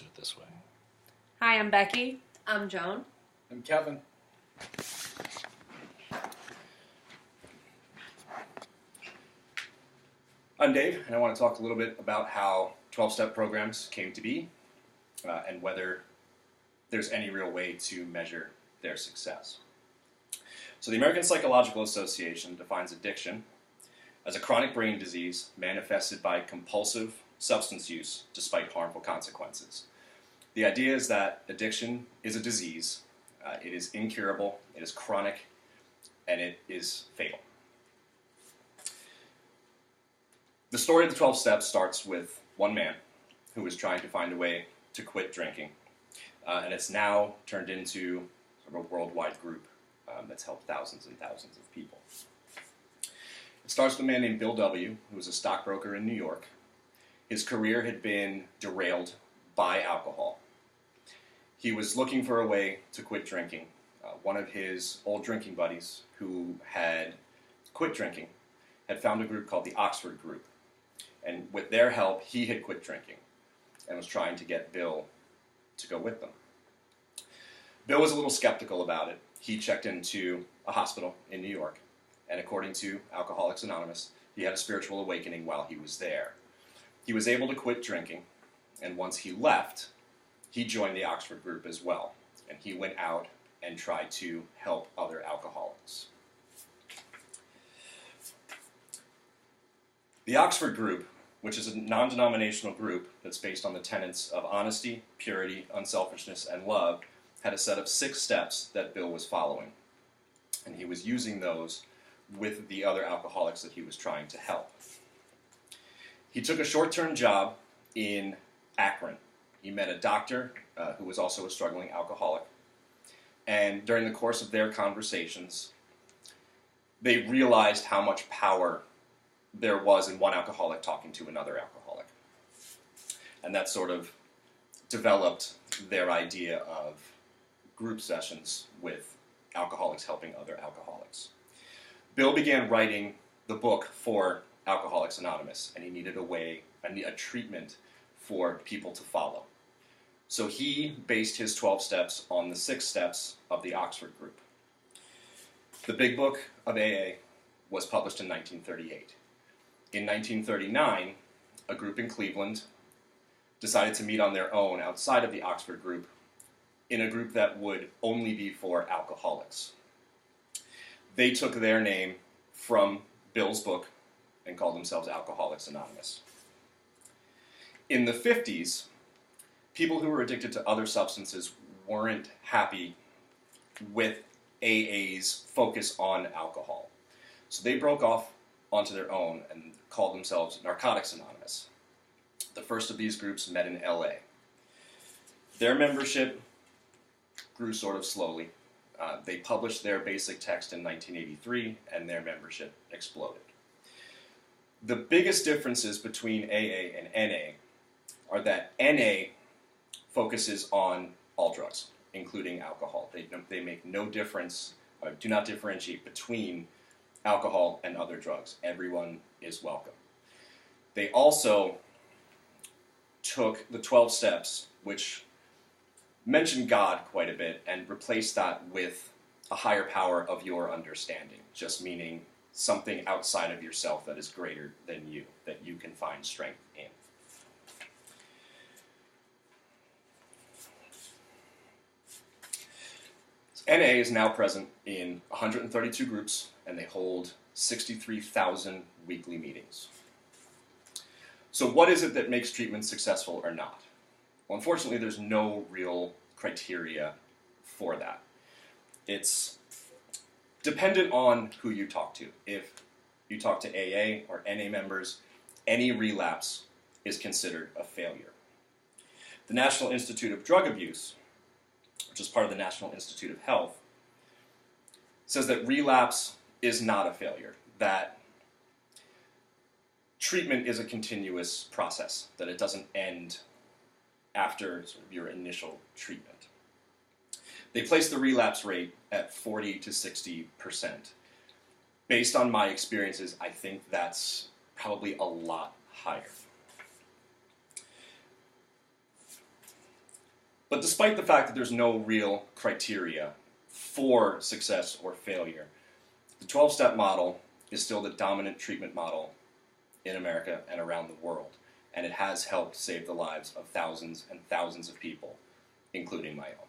it this way. Hi, I'm Becky. I'm Joan. I'm Kevin. I'm Dave, and I want to talk a little bit about how 12-step programs came to be and whether there's any real way to measure their success. So the American Psychological Association defines addiction as a chronic brain disease manifested by compulsive substance use despite harmful consequences. The idea is that addiction is a disease, it is incurable, it is chronic, and it is fatal. The story of the 12 steps starts with one man who was trying to find a way to quit drinking, and it's now turned into sort of a worldwide group that's helped thousands and thousands of people. It starts with a man named Bill W., who was a stockbroker in New York. His career had been derailed by alcohol. He was looking for a way to quit drinking. One of his old drinking buddies who had quit drinking had found a group called the Oxford Group. And with their help, he had quit drinking and was trying to get Bill to go with them. Bill was a little skeptical about it. He checked into a hospital in New York, and according to Alcoholics Anonymous, he had a spiritual awakening while he was there. He was able to quit drinking, and once he left, he joined the Oxford Group as well, and he went out and tried to help other alcoholics. The Oxford Group, which is a non-denominational group that's based on the tenets of honesty, purity, unselfishness, and love, had a set of 6 steps that Bill was following. And he was using those with the other alcoholics that he was trying to help. He took a short-term job in Akron. He met a doctor who was also a struggling alcoholic. And during the course of their conversations, they realized how much power there was in one alcoholic talking to another alcoholic. And that sort of developed their idea of group sessions with alcoholics helping other alcoholics. Bill began writing the book for Alcoholics Anonymous, and he needed a treatment for people to follow. So he based his 12 steps on the 6 steps of the Oxford Group. The Big Book of AA was published in 1938. In 1939, a group in Cleveland decided to meet on their own outside of the Oxford Group in a group that would only be for alcoholics. They took their name from Bill's book and called themselves Alcoholics Anonymous. In the 50s, people who were addicted to other substances weren't happy with AA's focus on alcohol. So they broke off onto their own and called themselves Narcotics Anonymous. The first of these groups met in LA. Their membership grew sort of slowly. They published their basic text in 1983, and their membership exploded. The biggest differences between AA and NA are that NA focuses on all drugs, including alcohol. They make no difference, or do not differentiate between alcohol and other drugs. Everyone is welcome. They also took the 12 steps, which mentioned God quite a bit, and replaced that with a higher power of your understanding, just meaning something outside of yourself that is greater than you, that you can find strength in. NA is now present in 132 groups, and they hold 63,000 weekly meetings. So what is it that makes treatment successful or not? Well, unfortunately, there's no real criteria for that. It's dependent on who you talk to. If you talk to AA or NA members, any relapse is considered a failure. The National Institute of Drug Abuse, which is part of the National Institute of Health, says that relapse is not a failure, that treatment is a continuous process, that it doesn't end after sort of your initial treatment. They place the relapse rate at 40 to 60%. Based on my experiences, I think that's probably a lot higher. But despite the fact that there's no real criteria for success or failure, the 12-step model is still the dominant treatment model in America and around the world, and it has helped save the lives of thousands and thousands of people, including my own.